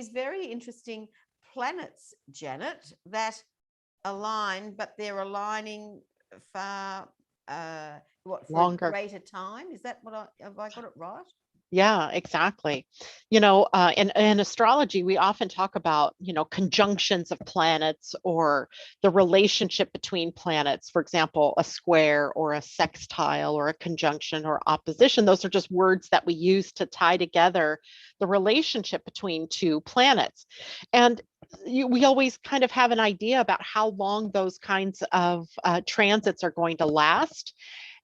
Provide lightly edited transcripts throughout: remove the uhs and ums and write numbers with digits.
these very interesting planets, Janet, that align, but they're aligning far, for a Longer. greater time. Is that have I got it right? Yeah, exactly. In astrology, we often talk about, conjunctions of planets or the relationship between planets. For example, a square or a sextile or a conjunction or opposition. Those are just words that we use to tie together the relationship between two planets. And we always kind of have an idea about how long those kinds of transits are going to last.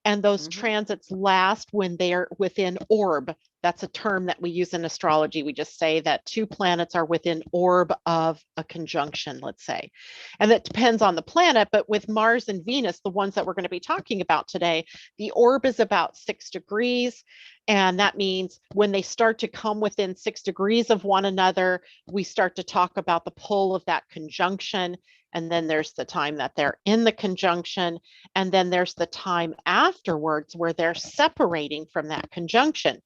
And those Mm-hmm. transits last when they're within orb. That's a term that we use in astrology. We just say that two planets are within orb of a conjunction, let's say. And that depends on the planet, but with Mars and Venus, the ones that we're going to be talking about today, the orb is about 6 degrees. And that means when they start to come within 6 degrees of one another, we start to talk about the pull of that conjunction. And then there's the time that they're in the conjunction. And then there's the time afterwards where they're separating from that conjunction.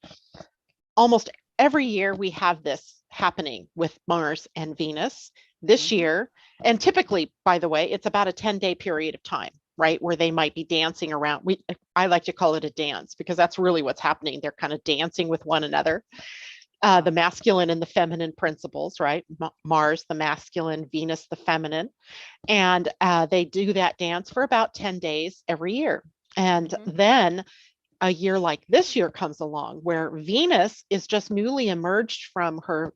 Almost every year we have this happening with Mars and Venus this Mm-hmm. year. And typically, by the way, it's about a 10-day period of time, right? Where they might be dancing around. I like to call it a dance because that's really what's happening. They're kind of dancing with one another. The masculine and the feminine principles, right? Mars, the masculine, Venus, the feminine. And they do that dance for about 10 days every year. And Mm-hmm. then a year like this year comes along where Venus is just newly emerged from her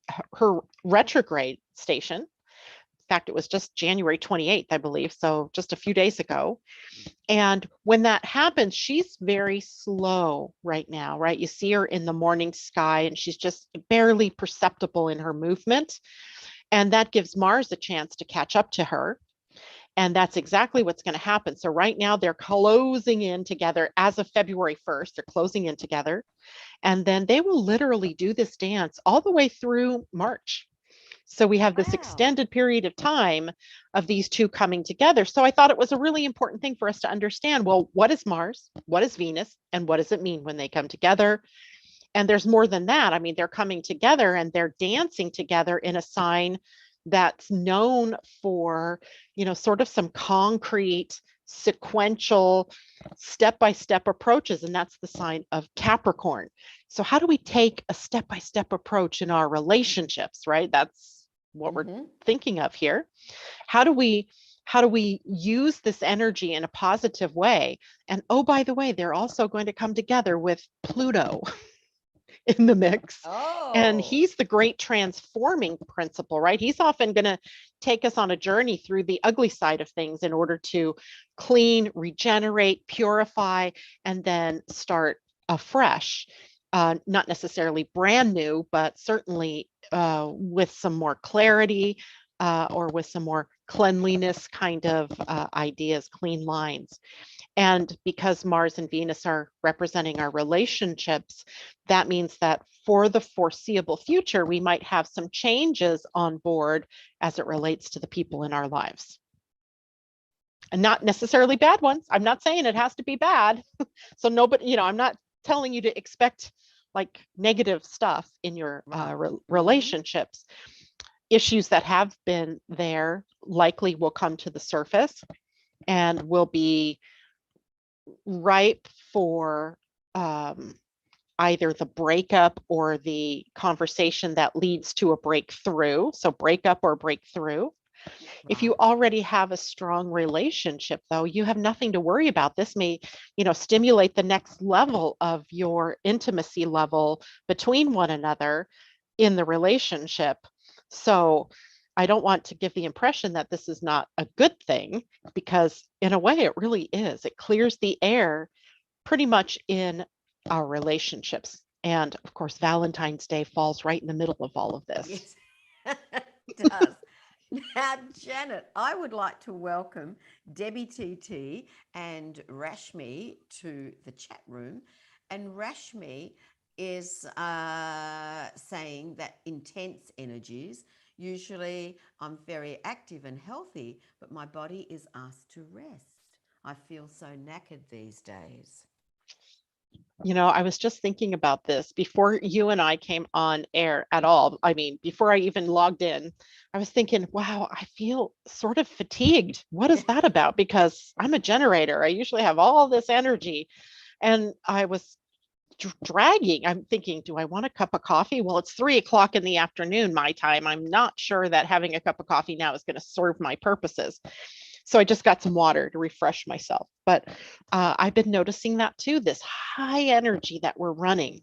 retrograde station. In fact, it was just January 28th, I believe, so just a few days ago. And when that happens, she's very slow right now, right? You see her in the morning sky and she's just barely perceptible in her movement. And that gives Mars a chance to catch up to her. And that's exactly what's going to happen. So right now they're closing in together as of February 1st. They're closing in together. And then they will literally do this dance all the way through March. So we have this Wow. extended period of time of these two coming together. So I thought it was a really important thing for us to understand, well, what is Mars? What is Venus? And what does it mean when they come together? And there's more than that. I mean, they're coming together and they're dancing together in a sign that's known for, sort of some concrete, sequential, step-by-step approaches. And that's the sign of Capricorn. So how do we take a step-by-step approach in our relationships, right? That's what we're Mm-hmm. thinking of here. How do we use this energy in a positive way? And oh, by the way, they're also going to come together with Pluto in the mix. And Oh. he's the great transforming principle, right? He's often going to take us on a journey through the ugly side of things in order to clean, regenerate, purify, and then start afresh. Not necessarily brand new, but certainly with some more clarity or with some more cleanliness kind of ideas, clean lines. And because Mars and Venus are representing our relationships, that means that for the foreseeable future, we might have some changes on board as it relates to the people in our lives. And not necessarily bad ones. I'm not saying it has to be bad. So nobody, I'm not telling you to expect like negative stuff in your Right. Mm-hmm. relationships. Issues that have been there likely will come to the surface and will be ripe for either the breakup or the conversation that leads to a breakthrough. So breakup or breakthrough. If you Right. already have a strong relationship, though, you have nothing to worry about. This may, stimulate the next level of your intimacy level between one another in the relationship. So I don't want to give the impression that this is not a good thing, because in a way it really is. It clears the air pretty much in our relationships. And of course, Valentine's Day falls right in the middle of all of this. Yes, it does. Now, Janet, I would like to welcome Debbie TT and Rashmi to the chat room. And Rashmi is saying that intense energies, usually I'm very active and healthy, but my body is asked to rest. I feel so knackered these days. I was just thinking about this before you and I came on air at all. I mean, before I even logged in, I was thinking, wow, I feel sort of fatigued. What is that about? Because I'm a generator. I usually have all this energy. And I was dragging. I'm thinking, do I want a cup of coffee? Well, it's 3 o'clock in the afternoon, my time. I'm not sure that having a cup of coffee now is going to serve my purposes. So I just got some water to refresh myself. But I've been noticing that too. This high energy that we're running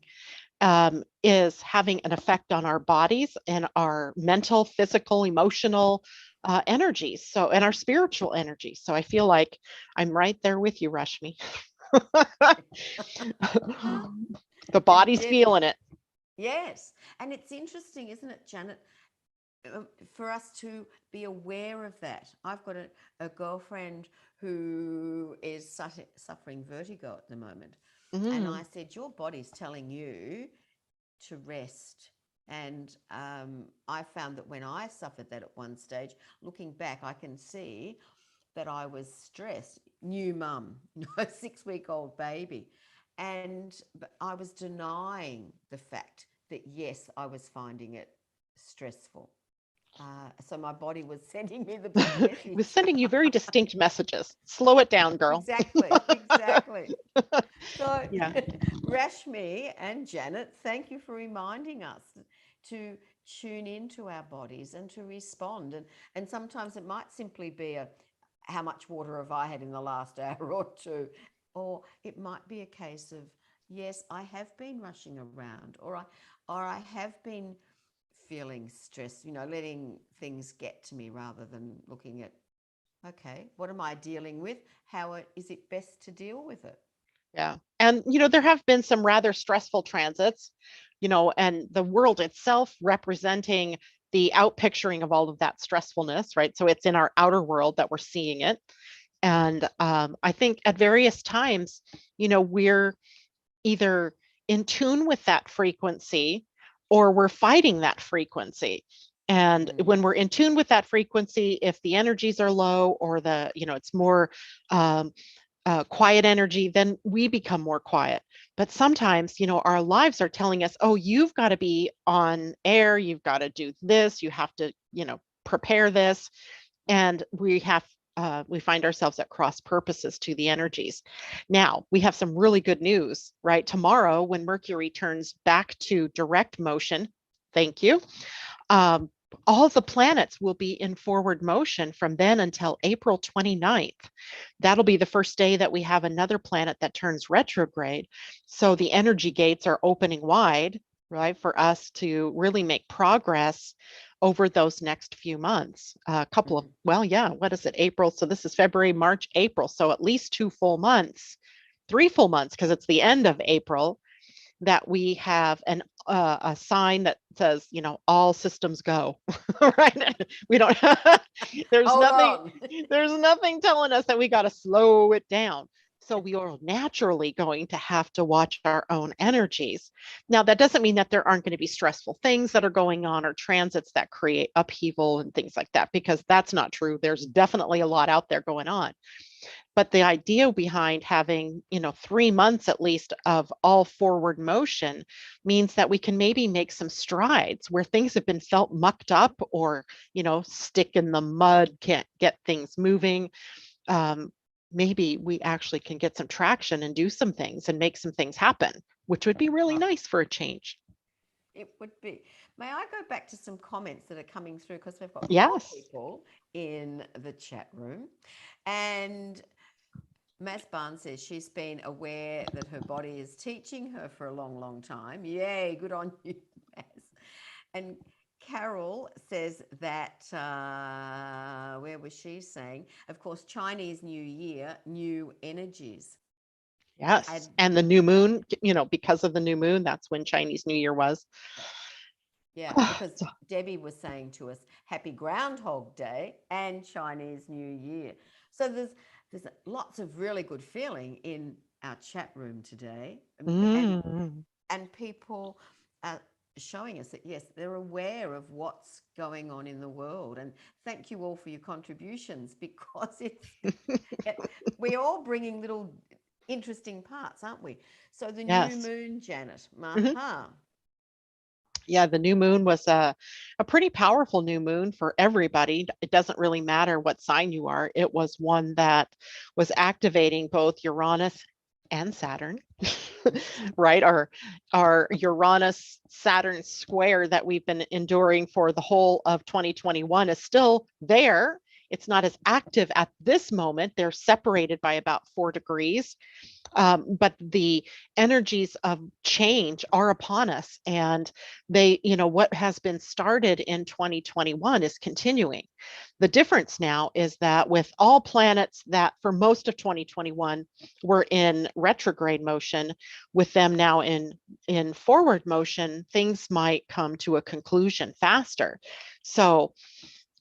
is having an effect on our bodies and our mental, physical, emotional energies. So, and our spiritual energy. So I feel like I'm right there with you, Rashmi. The And body's Debbie, feeling it. yes. And it's interesting, isn't it, Janet, for us to be aware of that. I've got a girlfriend who is suffering vertigo at the moment. And I Mm. said, your body's telling you to rest. And I found that when I suffered that at one stage, looking back, I can see that I was stressed. New mum, 6-week-old baby. And I was denying the fact that, yes, I was finding it stressful. So my body was sending me the big It was message. sending you very distinct messages. Slow it down, girl. Exactly, exactly. So, Yeah. Rashmi and Janet, thank you for reminding us to tune into our bodies and to respond. And sometimes it might simply be how much water have I had in the last hour or two? Or it might be a case of, yes, I have been rushing around, or I have been feeling stressed, letting things get to me rather than looking at, okay, what am I dealing with? How is it best to deal with it? Yeah. And, there have been some rather stressful transits, and the world itself representing the outpicturing of all of that stressfulness, right? So it's in our outer world that we're seeing it. And I think at various times, we're either in tune with that frequency or we're fighting that frequency. And Mm. when we're in tune with that frequency, if the energies are low or it's more um, quiet energy, then we become more quiet. But sometimes, our lives are telling us, oh, you've got to be on air, you've got to do this, you have to, prepare this. And we find ourselves at cross purposes to the energies. Now, we have some really good news, right? Tomorrow, when Mercury turns back to direct motion, thank you, um, all the planets will be in forward motion from then until April 29th. That'll be the first day that we have another planet that turns retrograde. So the energy gates are opening wide, right, for us to really make progress over those next few months. A couple of, Mm. well, yeah, what is it? April. So this is February, March, April. So at least 2 full months, 3 full months, because it's the end of April, that we have a sign that says, all systems go, right? We don't, there's Hold nothing, on. there's nothing telling us that we got to slow it down. So we are naturally going to have to watch our own energies. Now, that doesn't mean that there aren't going to be stressful things that are going on or transits that create upheaval and things like that, because that's not true. There's definitely a lot out there going on. But the idea behind having, 3 months at least of all forward motion means that we can maybe make some strides where things have been felt mucked up or, stick in the mud, can't get things moving. Um, Maybe we actually can get some traction and do some things and make some things happen, which would be really Right. nice for a change. It would be. May I go back to some comments that are coming through because we've got four Yes. people in the chat room. And Mass Barnes says she's been aware that her body is teaching her for a long, long time. Yay, good on you, Mass. And Carol says that, where was she saying? Of course, Chinese New Year, new energies. Yes. And And the new moon, because of the new moon, that's when Chinese New Year was. yeah, because Debbie was saying to us, Happy Groundhog Day and Chinese New Year. So there's lots of really good feeling in our chat room today, Mm. and people are showing us that yes, they're aware of what's going on in the world. And thank you all for your contributions because we're all bringing little interesting parts, aren't we? So the new Yes. moon, Janet. Mhm. Aha. Yeah, the new moon was a pretty powerful new moon for everybody. It doesn't really matter what sign you are. It was one that was activating both Uranus and Saturn, right? Our Uranus Saturn square that we've been enduring for the whole of 2021 is still there. It's not as active at this moment. They're separated by about 4 degrees. But the energies of change are upon us, and what has been started in 2021 is continuing. The difference now is that with all planets that for most of 2021 were in retrograde motion, with them now in forward motion, things might come to a conclusion faster. So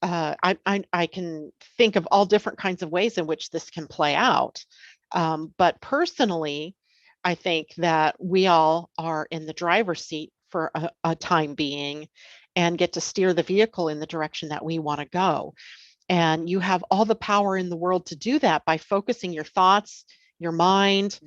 I can think of all different kinds of ways in which this can play out. But personally, I think that we all are in the driver's seat for a time being and get to steer the vehicle in the direction that we want to go. And you have all the power in the world to do that by focusing your thoughts, your mind,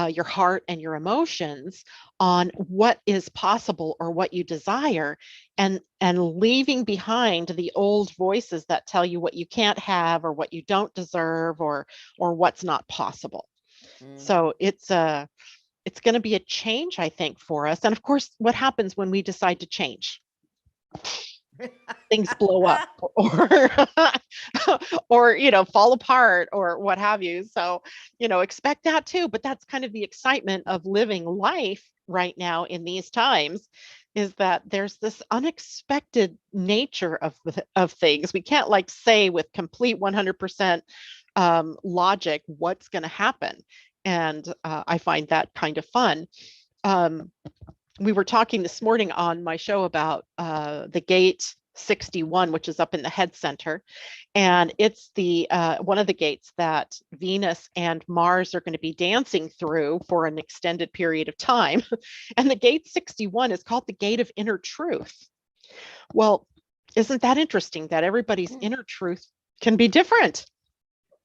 your heart, and your emotions on what is possible or what you desire, and leaving behind the old voices that tell you what you can't have or what you don't deserve, or what's not possible. Mm. So it's going to be a change, I think, for us. And of course, what happens when we decide to change? Things blow up, or or fall apart, or what have you. So expect that too. But that's kind of the excitement of living life right now in these times, is that there's this unexpected nature of things. We can't say with complete 100% logic what's going to happen, and I find that kind of fun. We were talking this morning on my show about the gate 61, which is up in the head center, and it's the one of the gates that Venus and Mars are going to be dancing through for an extended period of time. And the gate 61 is called the gate of inner truth. Well, isn't that interesting that everybody's inner truth can be different?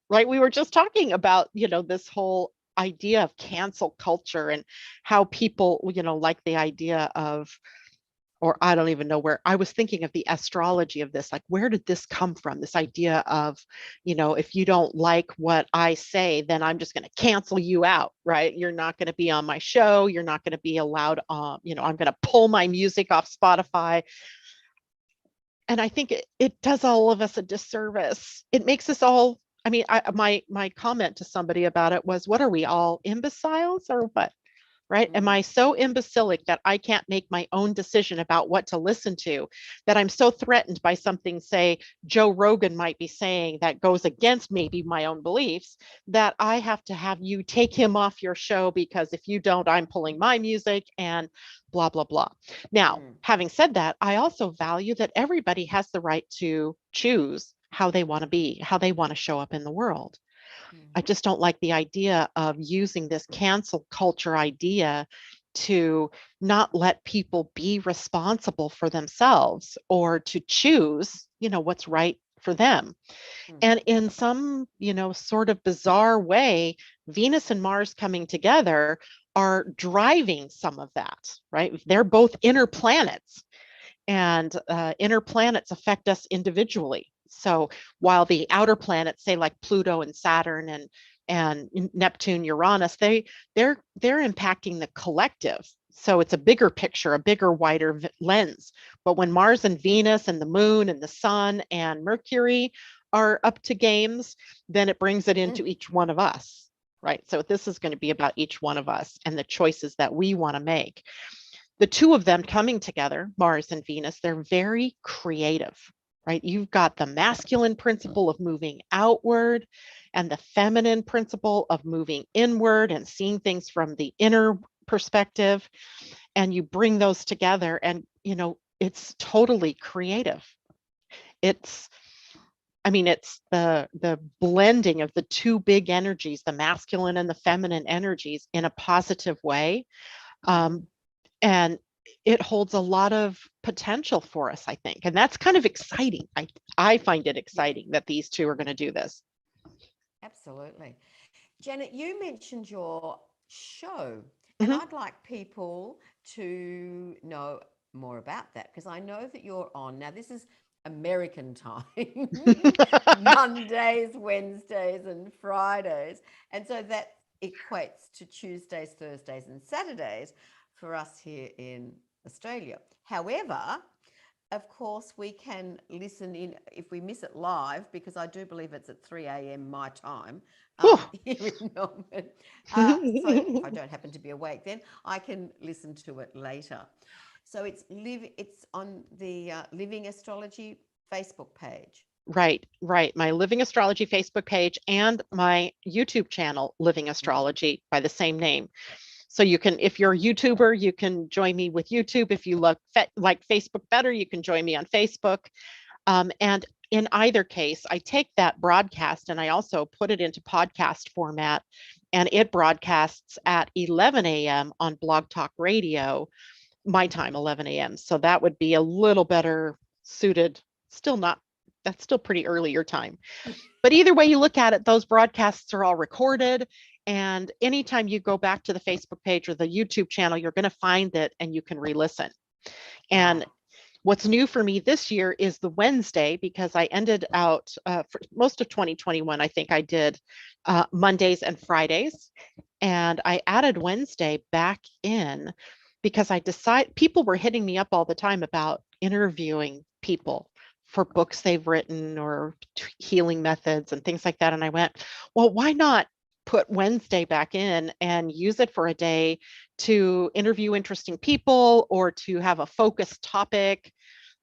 Right? We were just talking about this whole idea of cancel culture, and how people like the idea of, or I don't even know where I was thinking of the astrology of this, like where did this come from, this idea of if you don't like what I say, then I'm just going to cancel you out, right? You're not going to be on my show, you're not going to be allowed I'm going to pull my music off Spotify. And I think it does all of us a disservice. It makes us all, I mean, my comment to somebody about it was, what are we all, imbeciles or what? Right? Am I so imbecilic that I can't make my own decision about what to listen to, that I'm so threatened by something, say, Joe Rogan might be saying that goes against maybe my own beliefs, that I have to have you take him off your show, because if you don't, I'm pulling my music and blah, blah, blah. Now, having said that, I also value that everybody has the right to choose how they want to be, how they want to show up in the world. I just don't like the idea of using this cancel culture idea to not let people be responsible for themselves, or to choose, what's right for them. And in some, sort of bizarre way, Venus and Mars coming together are driving some of that, right? They're both inner planets, and inner planets affect us individually. So while the outer planets, say like Pluto and Saturn and Neptune, Uranus, they're impacting the collective. So it's a bigger picture, a bigger, wider lens. But when Mars and Venus and the moon and the sun and Mercury are up to games, then it brings it into each one of us, right? So this is going to be about each one of us and the choices that we want to make. The two of them coming together, Mars and Venus, they're very creative, right? You've got the masculine principle of moving outward, and the feminine principle of moving inward and seeing things from the inner perspective. And you bring those together, and it's totally creative. It's the blending of the two big energies, the masculine and the feminine energies, in a positive way. And it holds a lot of potential for us, I think. And that's kind of exciting. I find it exciting that these two are going to do this. Absolutely. Janet, you mentioned your show, and Mhm. I'd like people to know more about that because I know that you're on. Now, this is American time, Mondays, Wednesdays, and Fridays. And so that equates to Tuesdays, Thursdays, and Saturdays for us here in Australia. However, of course, we can listen in if we miss it live because I do believe it's at 3 a.m. my time Whew. here in Melbourne. So if I don't happen to be awake, then I can listen to it later. So it's on the Living Astrology Facebook page. Right, right. My Living Astrology Facebook page and my YouTube channel, Living Mm. Astrology, by the same name. So you can, if you're a YouTuber, you can join me with YouTube. If you like Facebook better, you can join me on Facebook. And in either case, I take that broadcast and I also put it into podcast format, and it broadcasts at 11 a.m. on Blog Talk Radio, my time, 11 a.m. So that would be a little better suited. Still not, that's still pretty early your time. But either way you look at it, those broadcasts are all recorded. And anytime you go back to the Facebook page or the YouTube channel, you're going to find it and you can re listen. And Wow. what's new for me this year is the Wednesday, because I ended out for most of 2021, I think I did Mondays and Fridays. And I added Wednesday back in because I decided people were hitting me up all the time about interviewing people for books they've written or healing methods and things like that. And I went, well, why not put Wednesday back in and use it for a day to interview interesting people or to have a focused topic?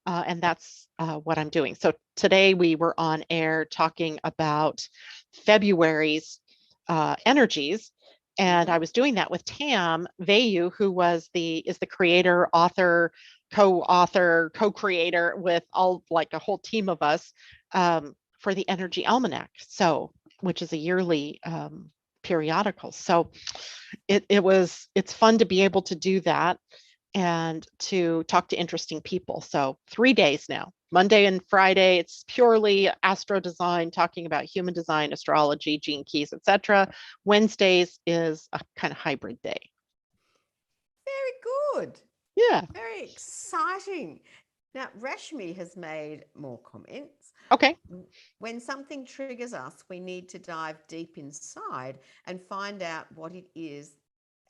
And that's what I'm doing. So today we were on air talking about February's energies. And Mm-hmm. I was doing that with Tam Vayu, who is the creator, author, co-author, co-creator with all like a whole team of us for the Energy Almanac. So, which is a yearly periodical. So it's fun to be able to do that and to talk to interesting people. So 3 days now, Monday and Friday, it's purely astro design, talking about human design, astrology, gene keys, etc. Wednesdays is a kind of hybrid day. Very good. Yeah. Very exciting. Now, Rashmi has made more comments. Okay. When something triggers us, we need to dive deep inside and find out what it is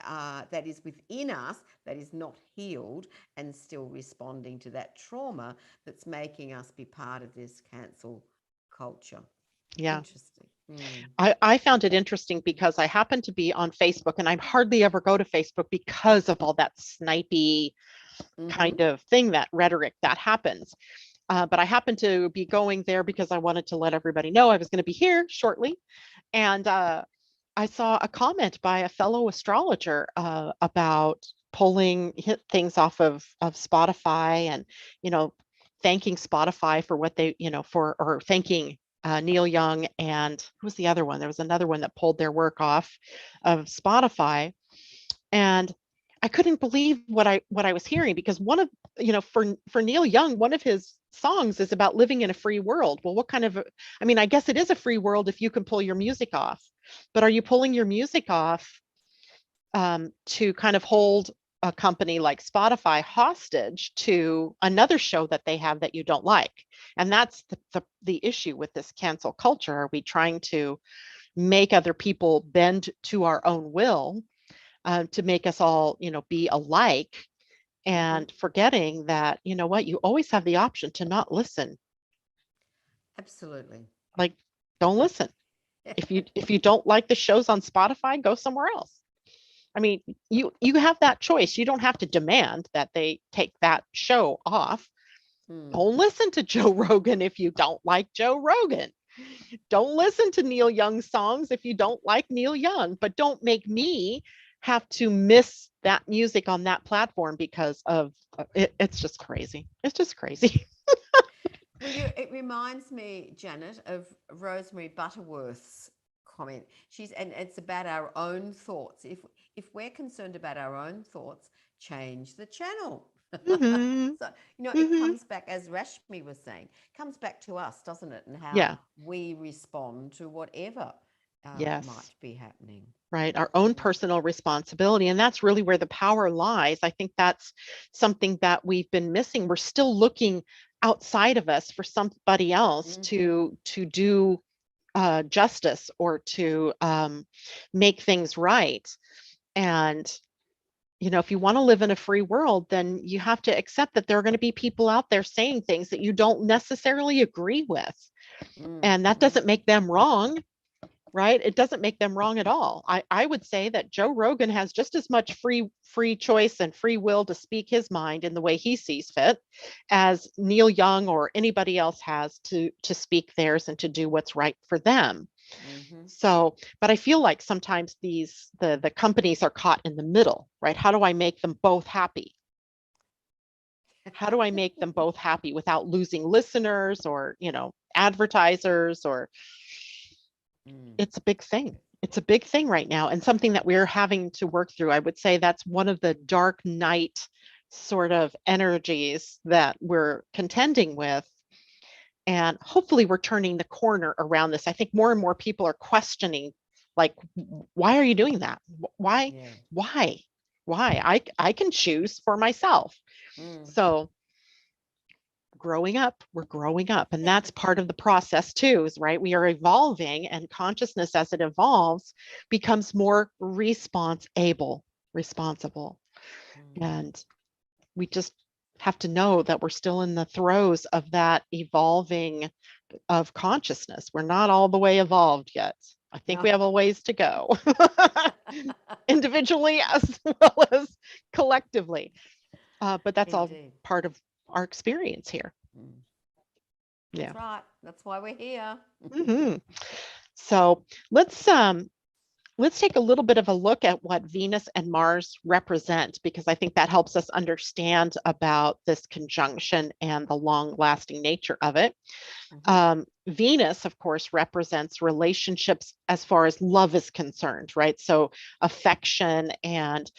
that is within us that is not healed and still responding to that trauma that's making us be part of this cancel culture. Yeah. Interesting. Mm. I found it interesting because I happen to be on Facebook and I hardly ever go to Facebook because of all that snipey Mm-hmm. kind of thing, that rhetoric that happens. But I happened to be going there because I wanted to let everybody know I was going to be here shortly. And I saw a comment by a fellow astrologer about pulling hit things off of Spotify, and you know, thanking Spotify for what they, for, or thanking Neil Young, and who was the other one? There was another one that pulled their work off of Spotify, and I couldn't believe what I was hearing, because one of, for Neil Young, one of his songs is about living in a free world. Well, what kind of, I mean, I guess it is a free world if you can pull your music off, but are you pulling your music off to kind of hold a company like Spotify hostage to another show that they have that you don't like? And that's the issue with this cancel culture. Are we trying to make other people bend to our own will, to make us all, be alike, Mm-hmm. and forgetting that, you know what, you always have the option to not listen. Absolutely. Like, don't listen. If you don't like the shows on Spotify, go somewhere else. I mean, you have that choice. You don't have to demand that they take that show off. Mm. Don't listen to Joe Rogan if you don't like Joe Rogan. Don't listen to Neil Young's songs if you don't like Neil Young, but don't make me have to miss that music on that platform because of it. It's just crazy. It's just crazy. Well, it reminds me, Janet, of Rosemary Butterworth's comment. And it's about our own thoughts. If we're concerned about our own thoughts, change the channel. Mm-hmm. So, it Mm-hmm. comes back, as Rashmi was saying, comes back to us, doesn't it? And how Yeah. we respond to whatever. Yes. might be happening. Right. Our own Mm. personal responsibility. And that's really where the power lies. I think that's something that we've been missing. We're still looking outside of us for somebody else Mm-hmm. to do justice or to make things right. And if you want to live in a free world, then you have to accept that there are going to be people out there saying things that you don't necessarily agree with. And that Mm-hmm. doesn't make them wrong, right? It doesn't make them wrong at all. I would say that Joe Rogan has just as much free choice and free will to speak his mind in the way he sees fit as Neil Young or anybody else has to speak theirs and to do what's right for them. Mm-hmm. So, but I feel like sometimes the companies are caught in the middle, right? How do I make them both happy? How do I make them both happy without losing listeners or, advertisers or Mm. it's a big thing. It's a big thing right now and something that we're having to work through. I would say that's one of the dark night sort of energies that we're contending with. And hopefully we're turning the corner around this. I think more and more people are questioning, like, why are you doing that? Why? Yeah. Why? Why? I can choose for myself. Mm. So we're growing up. And that's part of the process too, is right. We are evolving and consciousness as it evolves becomes more responsible. Mm. And we just have to know that we're still in the throes of that evolving of consciousness. We're not all the way evolved yet. I think we No. have a ways to go, individually as well as collectively. But that's all Indeed. part of our experience here. Mm. Yeah. That's right. That's why we're here. Hmm. So let's take a little bit of a look at what Venus and Mars represent, because I think that helps us understand about this conjunction and the long-lasting nature of it. Mm-hmm. Venus, of course, represents relationships as far as love is concerned, right? So affection and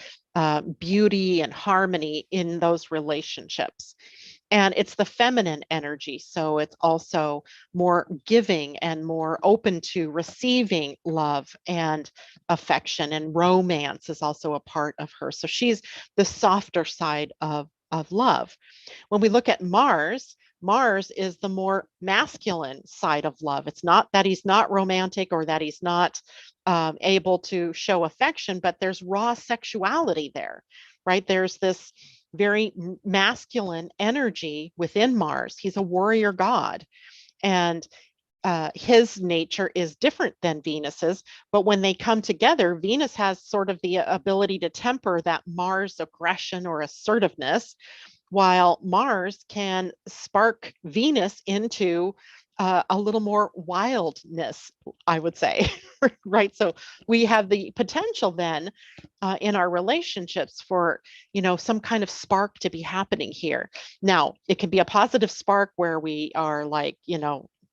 beauty and harmony in those relationships. And it's the feminine energy. So it's also more giving and more open to receiving love and affection, and romance is also a part of her. So she's the softer side of love. When we look at Mars, Mars is the more masculine side of love. It's not that he's not romantic or that he's not able to show affection, but there's raw sexuality there, right? There's this very masculine energy within Mars. He's a warrior god. And his nature is different than Venus's, but when they come together, Venus has sort of the ability to temper that Mars aggression or assertiveness, while Mars can spark Venus into a little more wildness, I would say, right? So we have the potential then in our relationships for, some kind of spark to be happening here. Now, it can be a positive spark where we are like,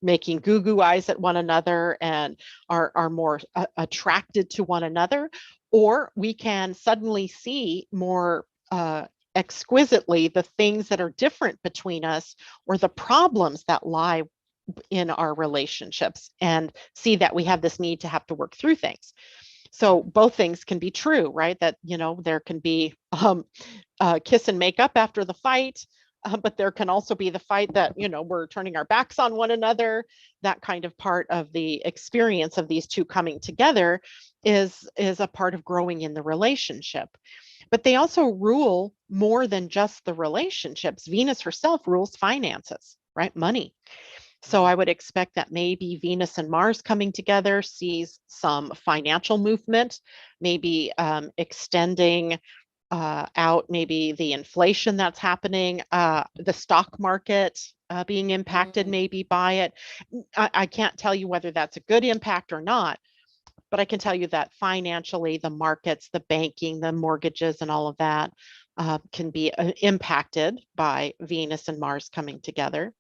making goo goo eyes at one another and are more attracted to one another, or we can suddenly see more exquisitely the things that are different between us or the problems that lie in our relationships and see that we have this need to have to work through things. So both things can be true, right? That, there can be kiss and make up after the fight, but there can also be the fight that, we're turning our backs on one another. That kind of part of the experience of these two coming together is a part of growing in the relationship. But they also rule more than just the relationships. Venus herself rules finances, right? Money. So Mm. I would expect that maybe Venus and Mars coming together sees some financial movement, maybe extending out maybe the inflation that's happening, the stock market being impacted Mm. maybe by it. I can't tell you whether that's a good impact or not, but I can tell you that financially, the markets, the banking, the mortgages, and all of that can be impacted by Venus and Mars coming together.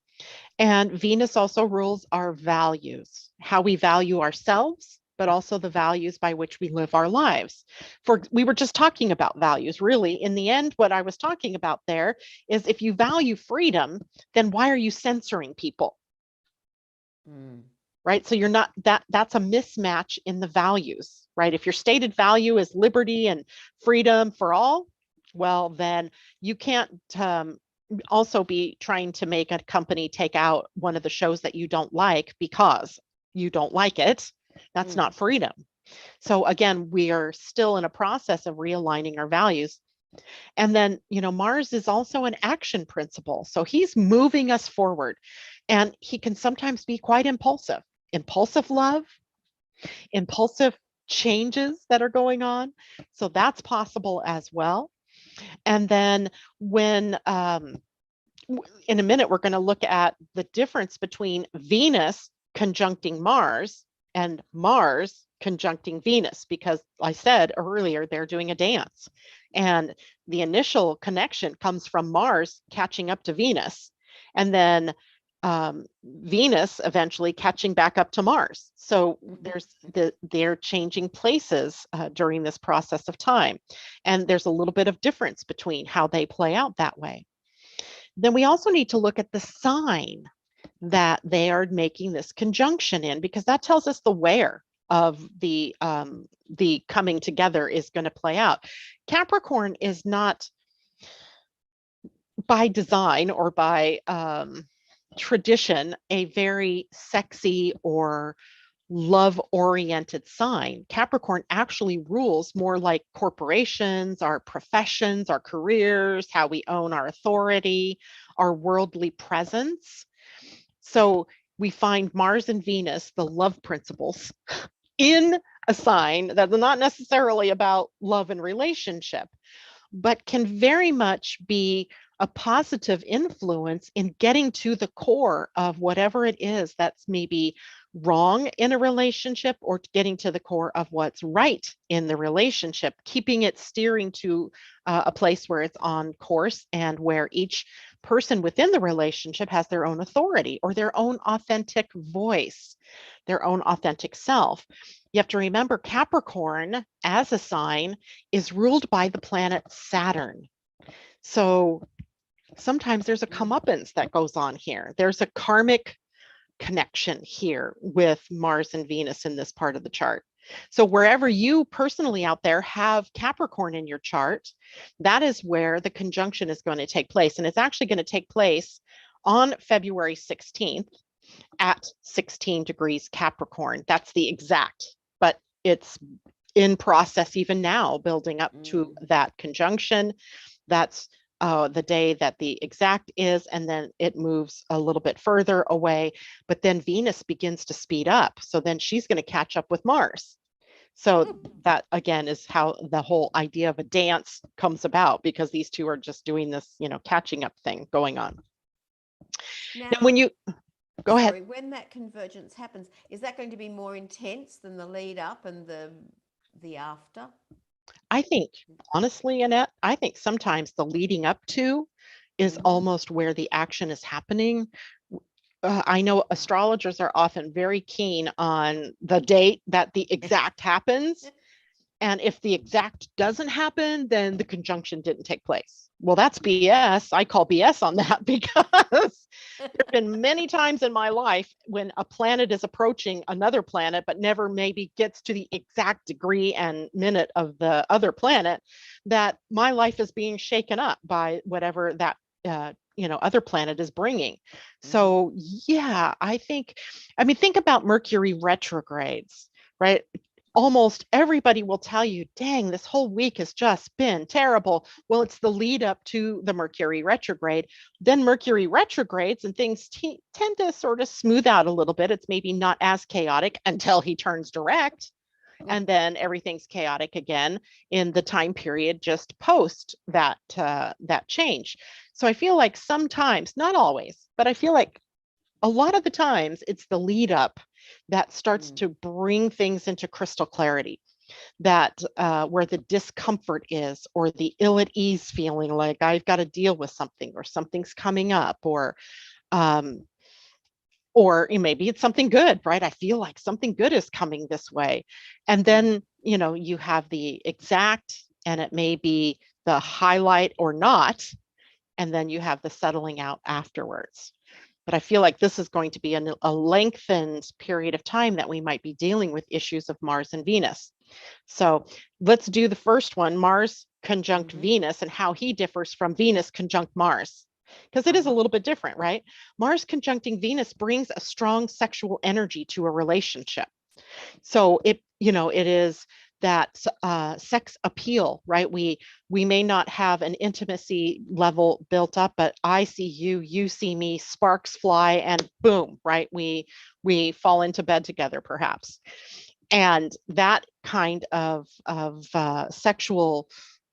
And Venus also rules our values, how we value ourselves, but also the values by which we live our lives. We were just talking about values. Really, in the end, what I was talking about there is if you value freedom, then why are you censoring people? Mm. right? So you're not that's a mismatch in the values, right? If your stated value is liberty and freedom for all, well, then you can't also be trying to make a company take out one of the shows that you don't like because you don't like it. That's not freedom. So again, we are still in a process of realigning our values. And then, Mars is also an action principle. So he's moving us forward, and he can sometimes be quite impulsive. Impulsive love, impulsive changes that are going on. So that's possible as well. And then when in a minute, we're going to look at the difference between Venus conjuncting Mars and Mars conjuncting Venus, because I said earlier, they're doing a dance. And the initial connection comes from Mars catching up to Venus, and then Venus eventually catching back up to Mars. So they're changing places during this process of time. And there's a little bit of difference between how they play out that way. Then we also need to look at the sign that they are making this conjunction in, because that tells us the where of the coming together is going to play out. Capricorn is not, by design or by tradition, a very sexy or love-oriented sign. Capricorn actually rules more like corporations, our professions, our careers, how we own our authority, our worldly presence. So we find Mars and Venus, the love principles, in a sign that's not necessarily about love and relationship, but can very much be a positive influence in getting to the core of whatever it is that's maybe wrong in a relationship, or getting to the core of what's right in the relationship, keeping it steering to a place where it's on course and where each person within the relationship has their own authority or their own authentic voice, their own authentic self. You have to remember, Capricorn as a sign is ruled by the planet Saturn. So sometimes there's a comeuppance that goes on here. There's a karmic connection here with Mars and Venus in this part of the chart. So wherever you personally out there have Capricorn in your chart, that is where the conjunction is going to take place. And it's actually going to take place on February 16th at 16 degrees Capricorn. That's the exact, but it's in process even now, building up to that conjunction. That's the day that the exact is, and then it moves a little bit further away, but then Venus begins to speed up. So then she's going to catch up with Mars. So that again is how the whole idea of a dance comes about, because these two are just doing this, catching up thing going on. Now, when you go ahead, when that convergence happens, is that going to be more intense than the lead up and the after? I think, honestly, Annette, I think sometimes the leading up to is almost where the action is happening. I know astrologers are often very keen on the date that the exact happens. And if the exact doesn't happen, then the conjunction didn't take place. Well, that's BS. I call BS on that, because there have been many times in my life when a planet is approaching another planet, but never maybe gets to the exact degree and minute of the other planet, that my life is being shaken up by whatever that other planet is bringing. So yeah, think about Mercury retrogrades, right? Almost everybody will tell you, dang, this whole week has just been terrible. Well, it's the lead up to the Mercury retrograde. Then Mercury retrogrades and things tend to sort of smooth out a little bit. It's maybe not as chaotic until he turns direct. And then everything's chaotic again in the time period just post that change. So I feel like sometimes, not always, but I feel like a lot of the times it's the lead up that starts to bring things into crystal clarity, that where the discomfort is, or the ill at ease feeling, like I've got to deal with something, or something's coming up, or maybe it's something good, right? I feel like something good is coming this way. And then, you have the exact, and it may be the highlight or not. And then you have the settling out afterwards. But I feel like this is going to be a lengthened period of time that we might be dealing with issues of Mars and Venus. So let's do the first one, Mars conjunct Mm-hmm. Venus, and how he differs from Venus conjunct Mars. Because it is a Uh-huh. little bit different, right? Mars conjuncting Venus brings a strong sexual energy to a relationship. So it is that sex appeal, right? We may not have an intimacy level built up, but I see you, you see me, sparks fly, and boom, right? We fall into bed together, perhaps. And that kind of sexual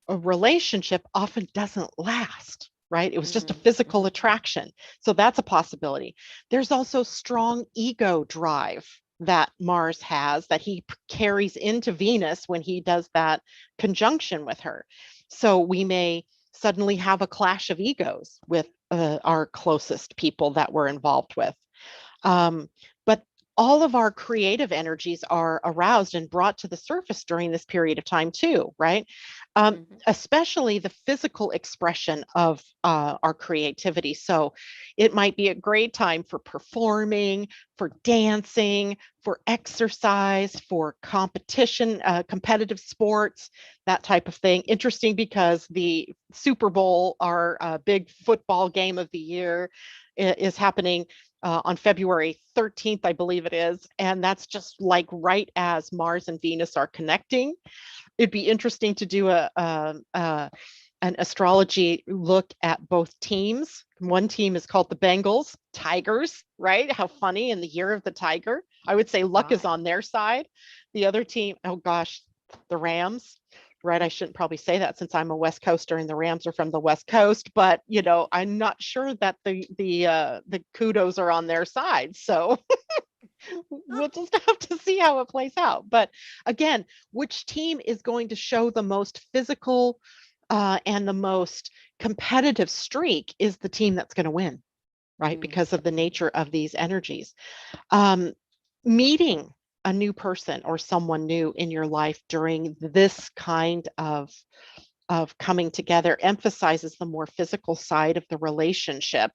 relationship often doesn't last, right? It was just a physical Mm-hmm. attraction. So that's a possibility. There's also strong ego drive that Mars has that he carries into Venus when he does that conjunction with her. So we may suddenly have a clash of egos with our closest people that we're involved with. But all of our creative energies are aroused and brought to the surface during this period of time too, right? Mm-hmm. Especially the physical expression of our creativity. So it might be a great time for performing, for dancing, for exercise, for competition, competitive sports, that type of thing. Interesting because the Super Bowl, our big football game of the year, is happening on February 13th, I believe it is. And that's just like right as Mars and Venus are connecting. It'd be interesting to do an astrology look at both teams. One team is called the Bengals, Tigers, right? How funny, in the year of the tiger. I would say luck is Right. on their side. The other team, oh gosh, the Rams, right? I shouldn't probably say that since I'm a West Coaster and the Rams are from the West Coast, but I'm not sure that the kudos are on their side. So we'll just have to see how it plays out. But again, which team is going to show the most physical and the most competitive streak is the team that's going to win, right? Because of the Mm-hmm. nature of these energies. Um, Meeting a new person or someone new in your life during this kind of coming together emphasizes the more physical side of the relationship,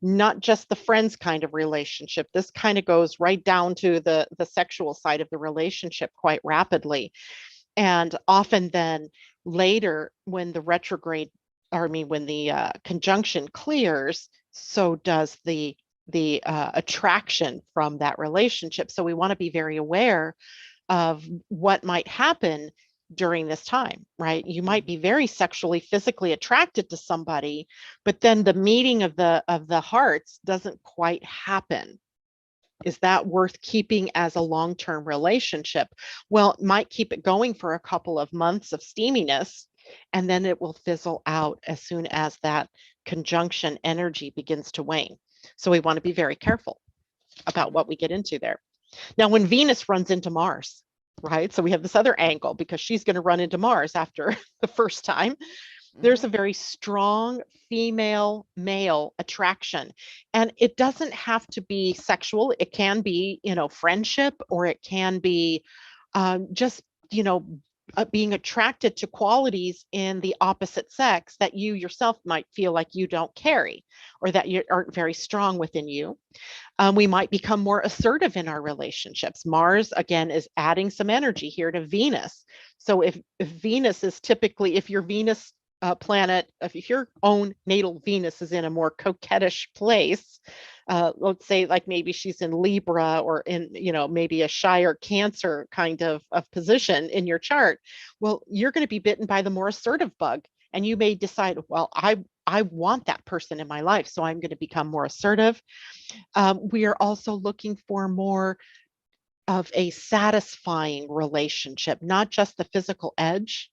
not just the friends kind of relationship. This kind of goes right down to the sexual side of the relationship quite rapidly. And often then later when the retrograde, or I mean when the conjunction clears, so does the attraction from that relationship. So we want to be very aware of what might happen during this time, right? You might be very sexually, physically attracted to somebody, but then the meeting of the hearts doesn't quite happen. Is that worth keeping as a long-term relationship? Well, it might keep it going for a couple of months of steaminess, and then it will fizzle out as soon as that conjunction energy begins to wane. So we want to be very careful about Mm-hmm. what we get into there. Now, when Venus runs into Mars, right? So we have this other angle because she's going to run into Mars after the first time. There's Mm-hmm. a very strong female male attraction. And it doesn't have to be sexual. It can be, friendship, or it can be just, you know, being attracted to qualities in the opposite sex that you yourself might feel like you don't carry, or that you aren't very strong within you. We might become more assertive in our relationships. Mars, again, is adding some energy here to Venus. So if Venus is typically, if your Venus planet, if your own natal Venus is in a more coquettish place, let's say like maybe she's in Libra, or in, maybe a shy or Cancer kind of position in your chart, well, you're going to be bitten by the more assertive bug. And you may decide, well, I want that person in my life, so I'm going to become more assertive. We are also looking for more of a satisfying relationship, not just the physical edge,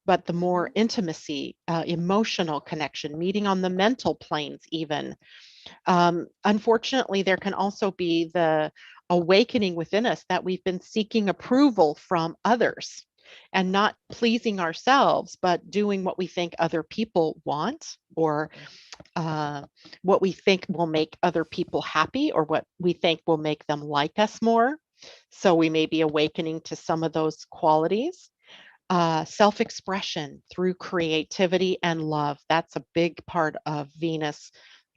but the more Mm-hmm. intimacy, emotional connection, meeting on the mental planes, even. Unfortunately, there can also be the awakening within us that we've been seeking approval from others and not pleasing ourselves, but doing what we think other people want, or uh, what we think will make other people happy, or what we think will make them like us more. So we may be awakening to some of those qualities. Self expression through creativity and love. That's a big part of Venus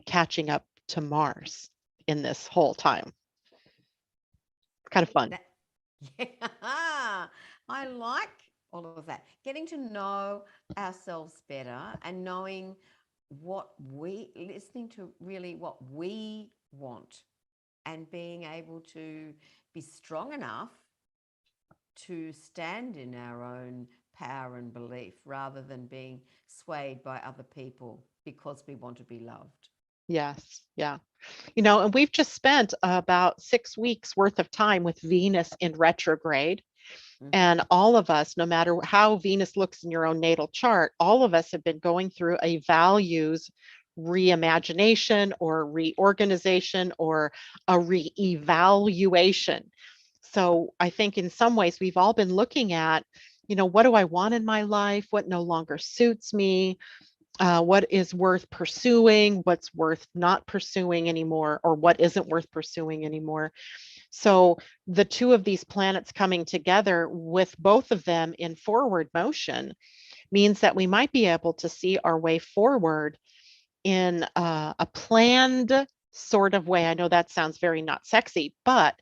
catching up to Mars. in this whole time. Kind of fun. Yeah, I like all of that. Getting to know ourselves better and knowing listening to really what we want and being able to be strong enough to stand in our own power and belief rather than being swayed by other people because we want to be loved. Yes. Yeah. And we've just spent about 6 weeks worth of time with Venus in retrograde. Mm-hmm. And all of us, no matter how Venus looks in your own natal chart, all of us have been going through a values reimagination or reorganization or a reevaluation. So I think in some ways we've all been looking at, what do I want in my life? What no longer suits me? What is worth pursuing? What's worth not pursuing anymore? Or what isn't worth pursuing anymore? So the two of these planets coming together with both of them in forward motion means that we might be able to see our way forward in a planned sort of way. I know that sounds very not sexy, but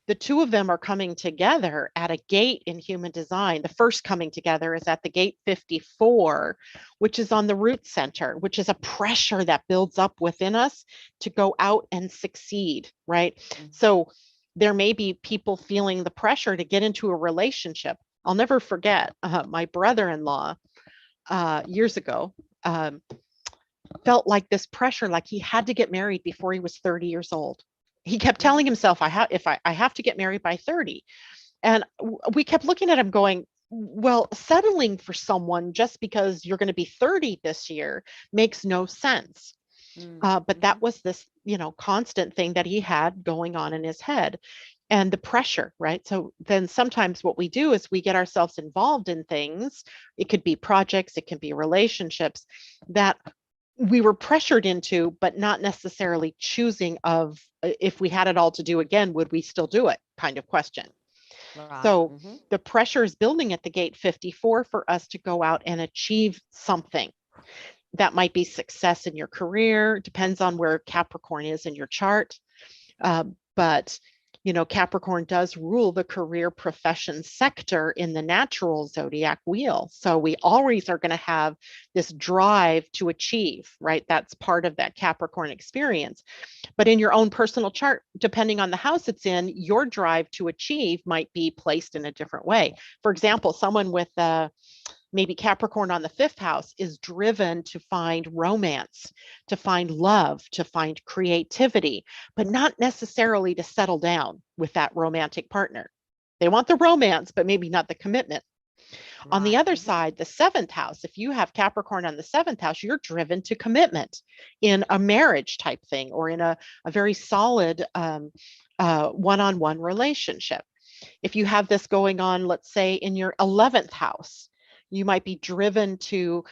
the two of them are coming together at a gate in human design. The first coming together is at the gate 54, which is on the root center, which is a pressure that builds up within us to go out and succeed, right? Mm-hmm. So there may be people feeling the pressure to get into a relationship. I'll never forget my brother-in-law years ago felt like this pressure, like he had to get married before he was 30 years old. He kept telling himself, I have to get married by 30. And we kept looking at him going, well, settling for someone just because you're going to be 30 this year makes no sense. But that was this, constant thing that he had going on in his head and the pressure, right? So then sometimes what we do is we get ourselves involved in things. It could be projects, it can be relationships that we were pressured into, but not necessarily choosing of if we had it all to do again, would we still do it kind of question. Right. So the pressure is building at the gate 54 for us to go out and achieve something. That might be success in your career, depends on where Capricorn is in your chart. But Capricorn does rule the career profession sector in the natural zodiac wheel. So we always are going to have this drive to achieve, right? That's part of that Capricorn experience. But in your own personal chart, depending on the house it's in, your drive to achieve might be placed in a different way. For example, someone with maybe Capricorn on the 5th house is driven to find romance, to find love, to find creativity, but not necessarily to settle down with that romantic partner. They want the romance, but maybe not the commitment. Right. On the other side, the 7th house, if you have Capricorn on the 7th house, you're driven to commitment in a marriage type thing or in a very solid one-on-one relationship. If you have this going on, let's say in your 11th house, you might be driven to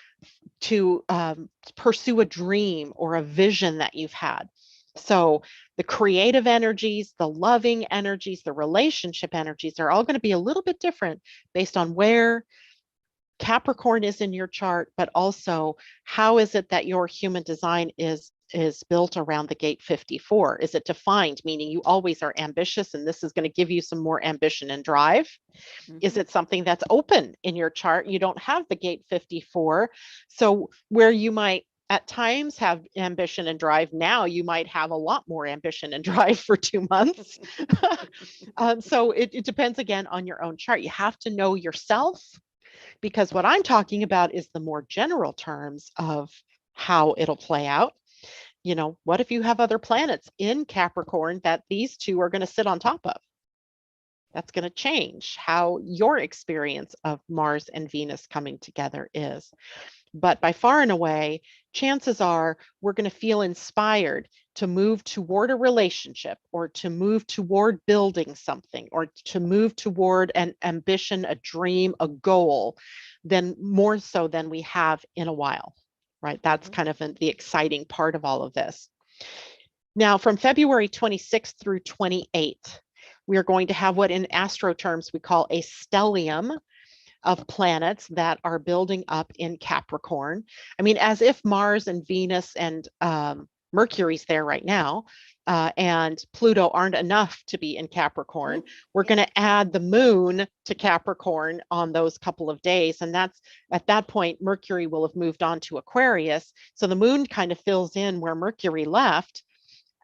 pursue a dream or a vision that you've had. So the creative energies, the loving energies, the relationship energies are all going to be a little bit different based on where Capricorn is in your chart, but also how is it that your human design is built around the gate 54? Is it defined, meaning you always are ambitious and this is going to give you some more ambition and drive? Is it something that's open in your chart? You don't have the gate 54. So where you might at times have ambition and drive, now you might have a lot more ambition and drive for 2 months. So it depends again on your own chart. You have to know yourself, because what I'm talking about is the more general terms of how it'll play out. What if you have other planets in Capricorn that these two are going to sit on top of? That's going to change how your experience of Mars and Venus coming together is. But by far and away, chances are we're going to feel inspired to move toward a relationship or to move toward building something or to move toward an ambition, a dream, a goal, then more so than we have in a while, right? That's kind of the exciting part of all of this. Now, from February 26th through 28th, we are going to have what in astro terms we call a stellium of planets that are building up in Capricorn. I mean, as if Mars and Venus and Mercury's there right now, and Pluto aren't enough to be in Capricorn. We're going to add the moon to Capricorn on those couple of days. And that's at that point, Mercury will have moved on to Aquarius. So the moon kind of fills in where Mercury left,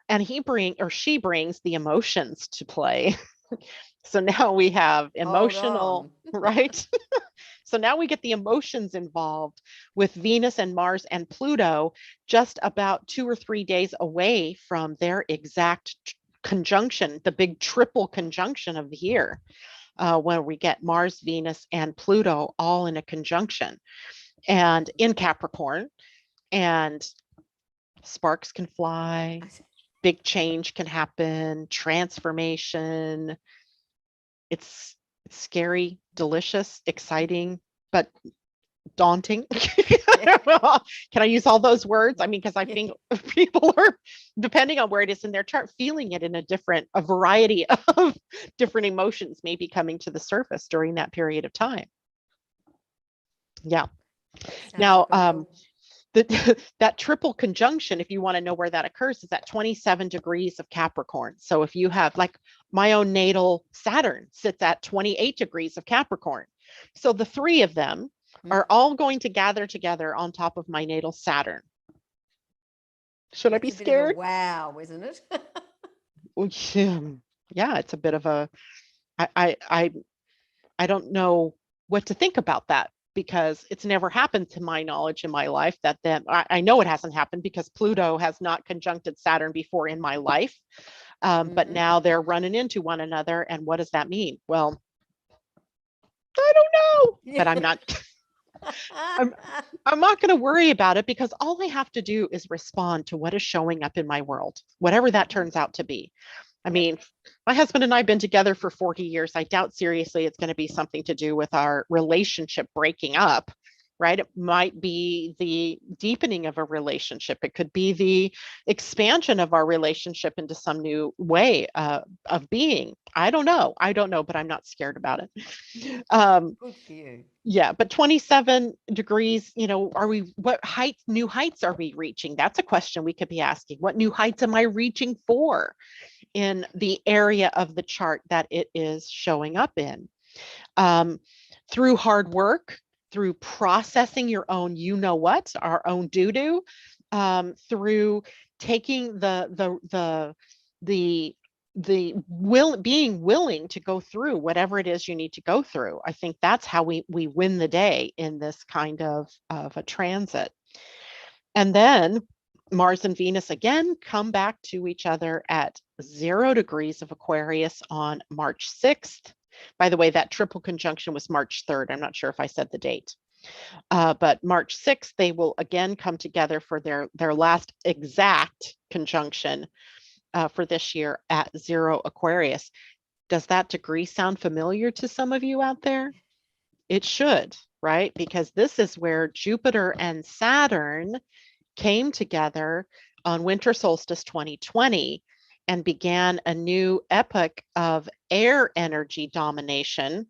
and she brings the emotions to play. So now we have emotional, right? So now we get the emotions involved with Venus and Mars and Pluto just about 2 or 3 days away from their exact conjunction, the big triple conjunction of the year, where we get Mars, Venus, and Pluto all in a conjunction and in Capricorn, and sparks can fly, big change can happen, transformation. It's scary, delicious, exciting, but daunting. Can I use all those words? I mean, because I think people are, depending on where it is in their chart, feeling it in a variety of different emotions may be coming to the surface during that period of time. Yeah. Now, that triple conjunction, if you want to know where that occurs, is at 27 degrees of Capricorn. So if you have, like, my own natal Saturn sits at 28 degrees of Capricorn. So the three of them are all going to gather together on top of my natal Saturn. Should I be scared? Wow, isn't it? Yeah, it's a bit of a, I don't know what to think about that, because it's never happened to my knowledge in my life that then I know it hasn't happened because Pluto has not conjuncted Saturn before in my life. But now they're running into one another. And what does that mean? Well, I don't know, but I'm not going to worry about it, because all I have to do is respond to what is showing up in my world, whatever that turns out to be. I mean, my husband and I have been together for 40 years. I doubt seriously it's going to be something to do with our relationship breaking up, right? It might be the deepening of a relationship. It could be the expansion of our relationship into some new way of being. I don't know, but I'm not scared about it. Good for you. Yeah, but 27 degrees, what new heights are we reaching? That's a question we could be asking. What new heights am I reaching for in the area of the chart that it is showing up in? Through hard work, through processing your own, our own doo-doo, through taking being willing to go through whatever it is you need to go through. I think that's how we win the day in this kind of a transit. And then Mars and Venus again come back to each other at 0 degrees of Aquarius on March 6th. By the way, that triple conjunction was March 3rd. I'm not sure if I said the date. But March 6th, they will again come together for their last exact conjunction for this year at 0 Aquarius. Does that degree sound familiar to some of you out there? It should, right? Because this is where Jupiter and Saturn came together on winter solstice 2020 and began a new epoch of air energy domination,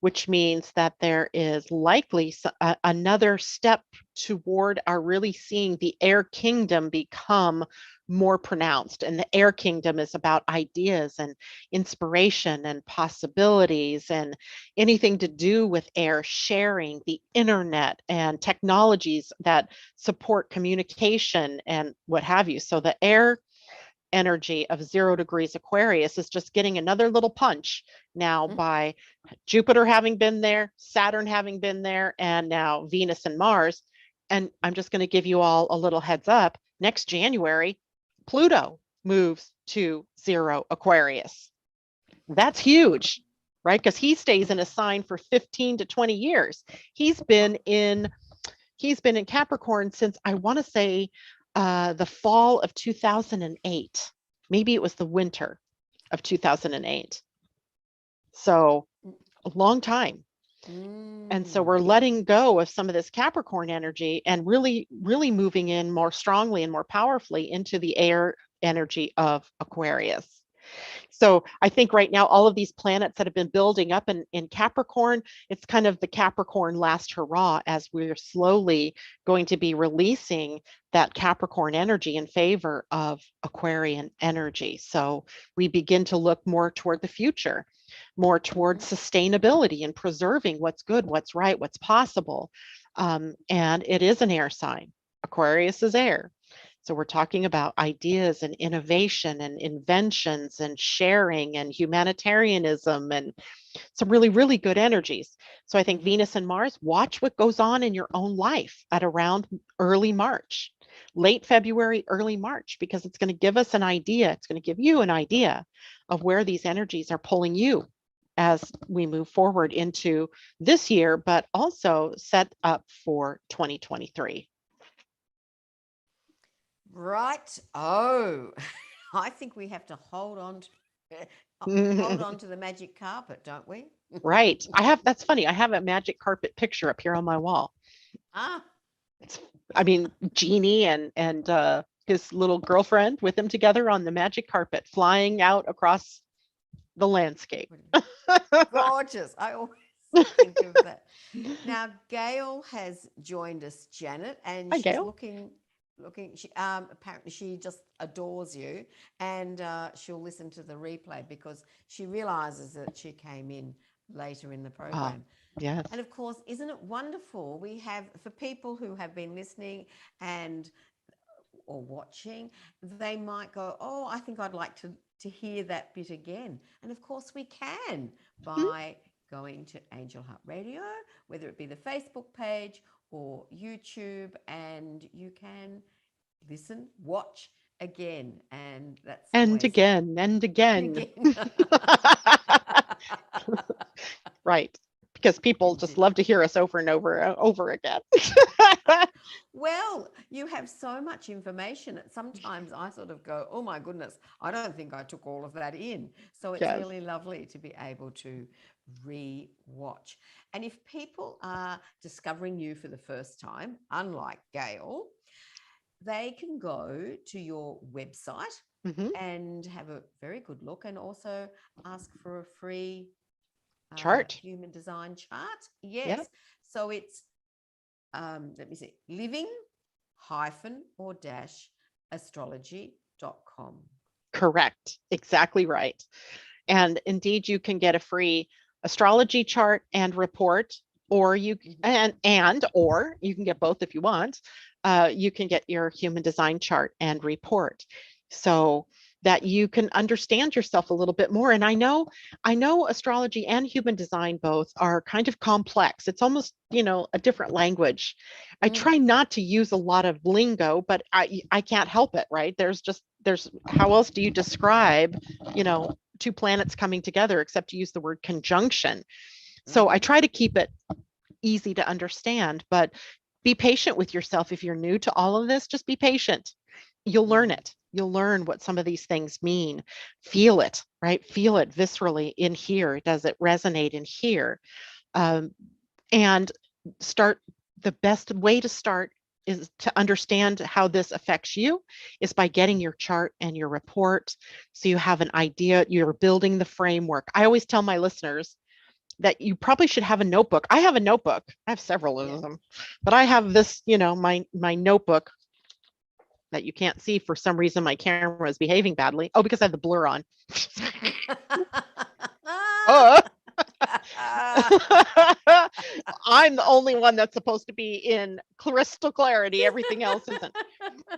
which means that there is likely another step toward our really seeing the air kingdom become more pronounced. And the air kingdom is about ideas and inspiration and possibilities and anything to do with air sharing, the internet and technologies that support communication and what have you. So the air energy of 0 degrees Aquarius is just getting another little punch now by Jupiter having been there, Saturn having been there, and now Venus and Mars. And I'm just going to give you all a little heads up. Next January, Pluto moves to 0 Aquarius. That's huge, right? Because he stays in a sign for 15 to 20 years. He's been in Capricorn since, I want to say, the fall of 2008. Maybe it was the winter of 2008. So a long time. And so we're letting go of some of this Capricorn energy and really, really moving in more strongly and more powerfully into the air energy of Aquarius. So I think right now, all of these planets that have been building up in Capricorn, it's kind of the Capricorn last hurrah as we're slowly going to be releasing that Capricorn energy in favor of Aquarian energy. So we begin to look more toward the future, more toward sustainability and preserving what's good, what's right, what's possible. And it is an air sign. Aquarius is air. So we're talking about ideas and innovation and inventions and sharing and humanitarianism and some really, really good energies. So I think Venus and Mars, watch what goes on in your own life at around early March, late February, early March, because it's going to give us an idea. It's going to give you an idea of where these energies are pulling you as we move forward into this year, but also set up for 2023. Right. Oh, I think we have to hold on to the magic carpet, don't we? Right. That's funny. I have a magic carpet picture up here on my wall. Ah. I mean, Genie and his little girlfriend with him together on the magic carpet, flying out across the landscape. Gorgeous. I always think of that. Now, Gail has joined us, Janet, and Hi, she's Gail. looking. She apparently she just adores you, and she'll listen to the replay because she realizes that she came in later in the program. Yes. And of course, isn't it wonderful? We have, for people who have been listening and or watching, they might go, "Oh, I think I'd like to hear that bit again." And of course, we can by going to Angel Heart Radio, whether it be the Facebook page or YouTube, and you can listen, watch again, and that's And always again, and again. Right. Because people just love to hear us over and over again. Well, you have so much information. Sometimes I sort of go, oh my goodness, I don't think I took all of that in. So it's Yes. really lovely to be able to re-watch. And if people are discovering you for the first time, unlike Gail, they can go to your website and have a very good look and also ask for a free chart. Human design chart. Yes. Yep. So it's let me see, living hyphen or dash astrology.com. Correct. Exactly right. And indeed, you can get a free astrology chart and report, or you or you can get both if you want. You can get your human design chart and report, so that you can understand yourself a little bit more. And I know astrology and human design both are kind of complex. It's almost, a different language. I try not to use a lot of lingo, but I can't help it, right? There's how else do you describe, two planets coming together except to use the word conjunction? So I try to keep it easy to understand, but be patient with yourself. If you're new to all of this, just be patient. You'll learn it. You'll learn what some of these things mean. Feel it, right? Feel it viscerally in here. Does it resonate in here? And start. The best way to start is to understand how this affects you is by getting your chart and your report, so you have an idea. You're building the framework. I always tell my listeners that you probably should have a notebook. I have a notebook. I have several of them, but I have this, my notebook that you can't see. For some reason, my camera is behaving badly. Oh, because I have the blur on. Oh. I'm the only one that's supposed to be in crystal clarity. Everything else isn't.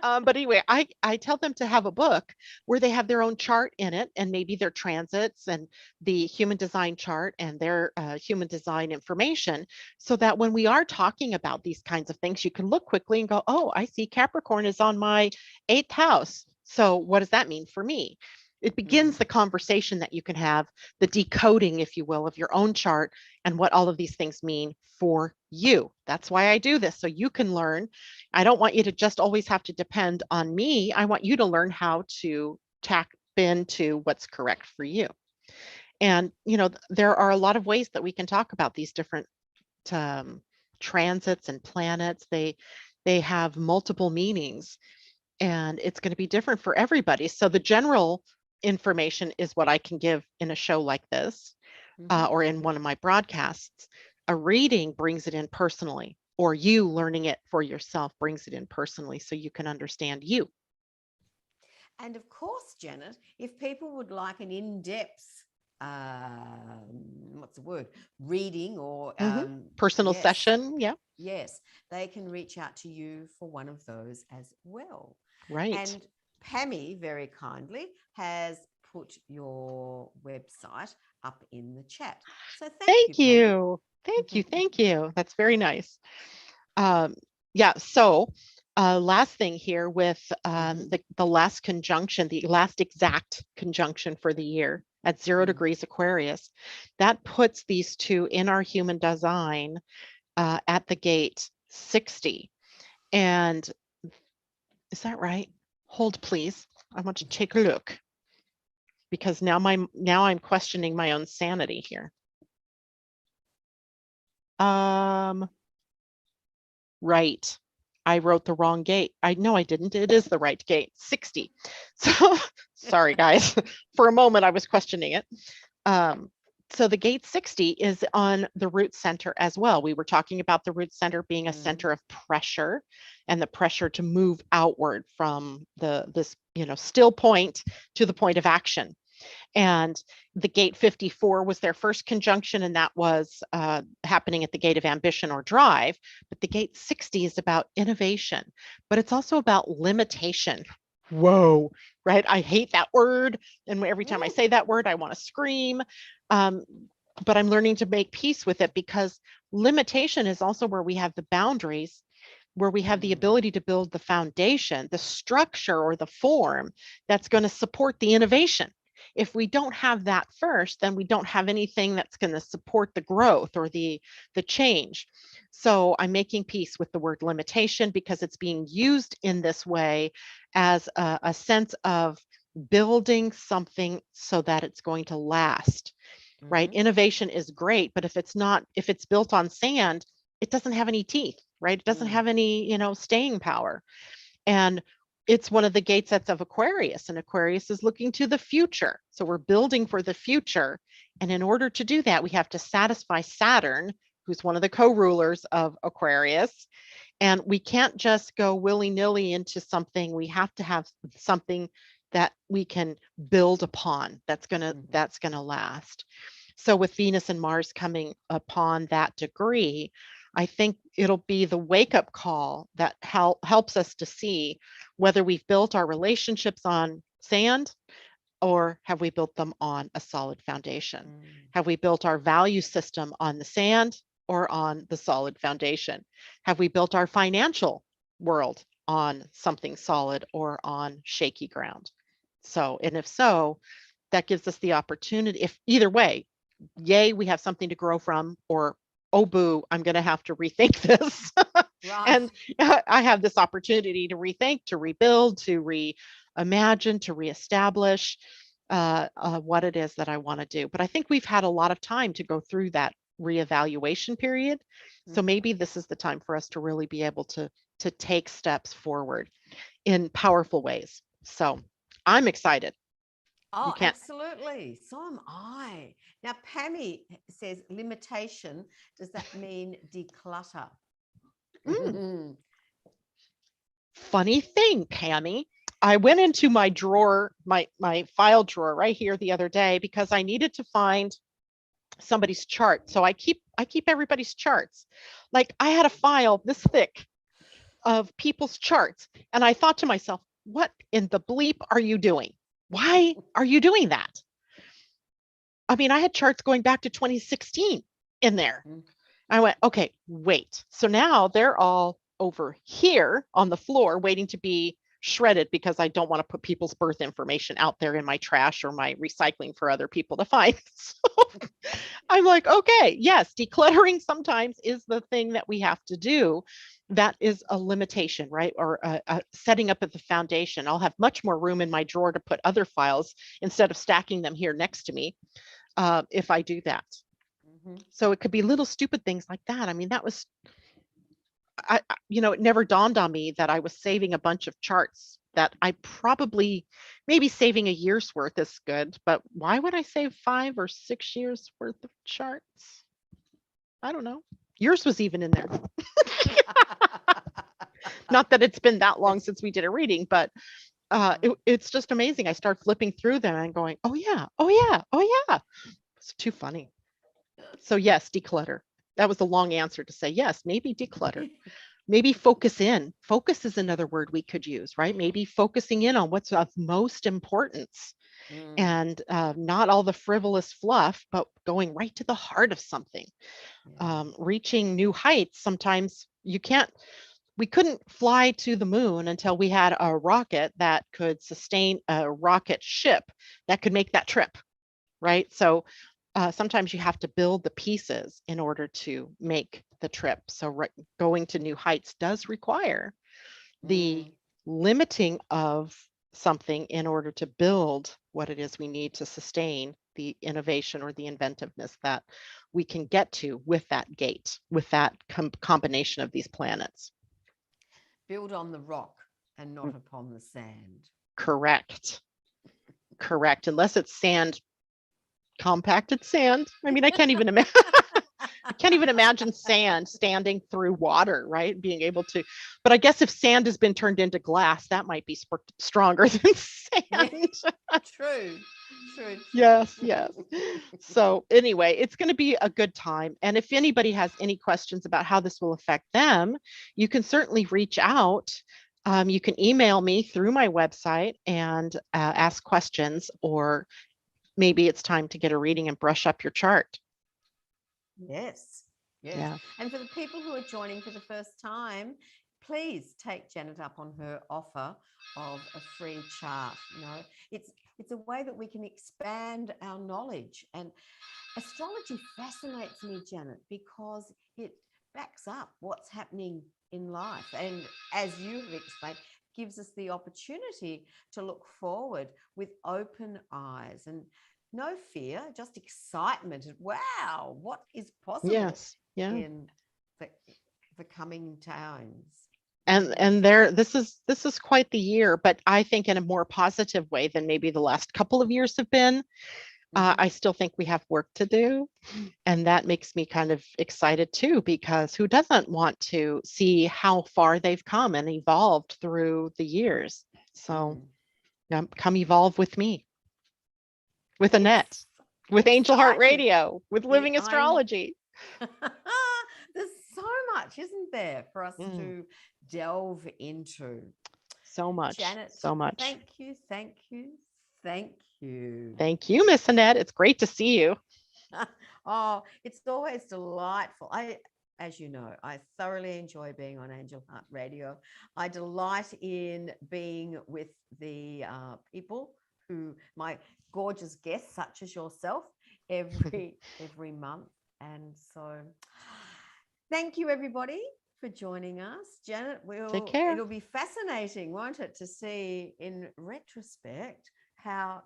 But anyway, I tell them to have a book where they have their own chart in it, and maybe their transits and the human design chart and their human design information, so that when we are talking about these kinds of things, you can look quickly and go, oh, I see Capricorn is on my 8th house. So what does that mean for me? It begins the conversation that you can have, the decoding, if you will, of your own chart and what all of these things mean for you. That's why I do this, so you can learn. I don't want you to just always have to depend on me. I want you to learn how to tap into what's correct for you. And, there are a lot of ways that we can talk about these different transits and planets. They have multiple meanings, and it's going to be different for everybody. So the general information is what I can give in a show like this, or in one of my broadcasts. A reading brings it in personally, or you learning it for yourself brings it in personally so you can understand you. And of course, Janet, if people would like an in-depth, what's the word, reading or Personal yes, session. Yeah. yes, they can reach out to you for one of those as well. Right. And Pammy very kindly has put your website up in the chat. So thank you, Thank Pammy. you. Thank you. Thank you. That's very nice. Yeah. So, last thing here with the last conjunction, the last exact conjunction for the year at 0 degrees Aquarius, that puts these two in our human design at the gate 60. And is that right? Hold, please. I want to take a look because now I'm questioning my own sanity here. Right. I wrote the wrong gate. No, I didn't. It is the right gate, 60. So sorry, guys. For a moment, I was questioning it. So the gate 60 is on the root center as well. We were talking about the root center being a center of pressure and the pressure to move outward from this still point to the point of action. And the gate 54 was their first conjunction, and that was happening at the gate of ambition or drive. But the gate 60 is about innovation, but it's also about limitation. Whoa, right? I hate that word. And every time I say that word, I want to scream. But I'm learning to make peace with it because limitation is also where we have the boundaries, where we have the ability to build the foundation, the structure or the form that's going to support the innovation. If we don't have that first, then we don't have anything that's going to support the growth or the change. So I'm making peace with the word limitation because it's being used in this way as a sense of building something so that it's going to last, right? Innovation is great, but if it's built on sand, it doesn't have any teeth, right? It doesn't have any, staying power. And it's one of the gate sets of Aquarius, and Aquarius is looking to the future. So we're building for the future. And in order to do that, we have to satisfy Saturn, who's one of the co-rulers of Aquarius. And we can't just go willy-nilly into something. We have to have something that we can build upon that's gonna last. So with Venus and Mars coming upon that degree, I think it'll be the wake-up call that helps us to see whether we've built our relationships on sand or have we built them on a solid foundation? Have we built our value system on the sand or on the solid foundation? Have we built our financial world on something solid or on shaky ground? So, and if so, that gives us the opportunity, if either way, yay, we have something to grow from, or oh boo, I'm going to have to rethink this. Right. And I have this opportunity to rethink, to rebuild, to reimagine, to reestablish what it is that I want to do. But I think we've had a lot of time to go through that reevaluation period. So maybe this is the time for us to really be able to take steps forward in powerful ways. So I'm excited. Oh, absolutely. So am I. Now, Pammy says limitation. Does that mean declutter? Funny thing, Pammy. I went into my drawer, my file drawer right here the other day because I needed to find somebody's chart. So I keep everybody's charts. Like I had a file this thick of people's charts, and I thought to myself, what in the bleep are you doing? Why are you doing that? I mean, I had charts going back to 2016 in there. I went, okay, wait. So now they're all over here on the floor waiting to be shredded because I don't want to put people's birth information out there in my trash or my recycling for other people to find. So I'm like, okay, yes, decluttering sometimes is the thing that we have to do. That is a limitation, right? Or setting up at the foundation. I'll have much more room in my drawer to put other files instead of stacking them here next to me if I do that. So it could be little stupid things like that. I mean, that was, it never dawned on me that I was saving a bunch of charts that I probably, maybe saving a year's worth is good, but why would I save 5 or 6 years worth of charts? I don't know. Yours was even in there. Not that it's been that long since we did a reading, but it's just amazing. I start flipping through them and going, oh yeah, oh yeah, oh yeah. It's too funny. So yes, declutter. That was a long answer to say yes, maybe declutter. Maybe focus in. Focus is another word we could use, right? Maybe focusing in on what's of most importance and not all the frivolous fluff, but going right to the heart of something. Reaching new heights. Sometimes we couldn't fly to the moon until we had a rocket that could sustain a rocket ship that could make that trip, right? So sometimes you have to build the pieces in order to make the trip. So going to new heights does require the limiting of something in order to build what it is we need to sustain the innovation or the inventiveness that we can get to with that gate, with that combination of these planets. Build on the rock and not upon the sand. Correct. Correct. Unless it's sand, compacted sand. I mean, I can't even imagine. I can't even imagine sand standing through water, right? Being able to, but I guess if sand has been turned into glass, that might be stronger than sand. Yeah, true. Yes. So anyway, it's going to be a good time. And if anybody has any questions about how this will affect them, you can certainly reach out. You can email me through my website and ask questions, or maybe it's time to get a reading and brush up your chart. Yes. Yeah. And for the people who are joining for the first time, please take Janet up on her offer of a free chart. You know, it's a way that we can expand our knowledge. And astrology fascinates me, Janet, because it backs up what's happening in life. And as you have explained, gives us the opportunity to look forward with open eyes and no fear, just excitement. Wow, what is possible in the coming times? And this is quite the year, but I think in a more positive way than maybe the last couple of years have been. I still think we have work to do, and that makes me kind of excited too, because who doesn't want to see how far they've come and evolved through the years? So come evolve with me, with Annette, with Angel Heart Radio, with Living Astrology. There's so much, isn't there, for us to delve into? So much, Janet, so much. Thank you. Thank you, Miss Annette. It's great to see you. Oh, it's always delightful. As you know, I thoroughly enjoy being on Angel Heart Radio. I delight in being with the people who, my gorgeous guests, such as yourself, every month. And so thank you, everybody, for joining us. Janet, Take care. It'll be fascinating, won't it, to see in retrospect how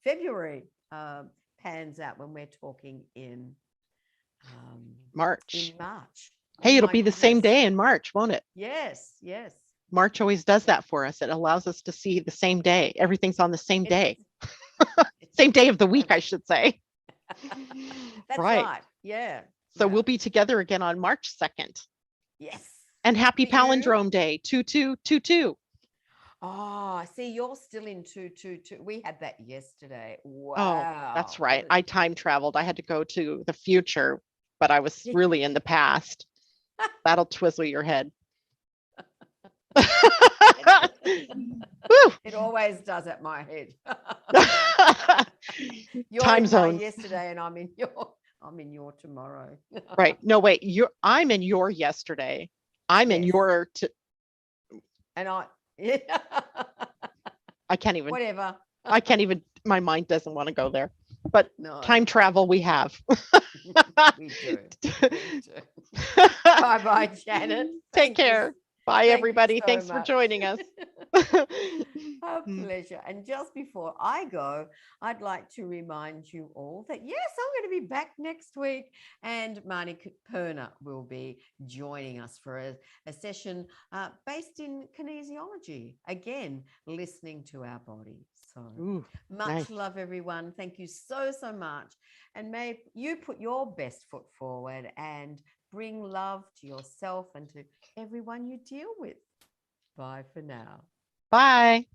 February pans out when we're talking in March. Hey, it'll be the same day in March, won't it? Yes. March always does that for us. It allows us to see the same day. Everything's on the same day. Same day of the week, I should say. That's right. Yeah. So we'll be together again on March 2nd. Yes. And happy Palindrome Day, 2222. Oh, see, you're still in 222. We had that yesterday. Wow. Oh, that's right. I time traveled. I had to go to the future, but I was really in the past. That'll twizzle your head. It always does at my head. You're time in zone my yesterday, and I'm in your tomorrow. Right. No, wait. I'm in your yesterday. I'm in your and I can't even. Whatever. I can't even. My mind doesn't want to go there. But no. Time travel we have. We do. Bye, Janet. Take care. Bye, everybody. So Thanks much. for joining us. A pleasure. And just before I go, I'd like to remind you all that yes, I'm going to be back next week, and Marnie Perner will be joining us for a session based in kinesiology. Again, listening to our body. So Ooh, much nice. love, everyone. Thank you so, so much. And may you put your best foot forward and bring love to yourself and to everyone you deal with. Bye for now. Bye.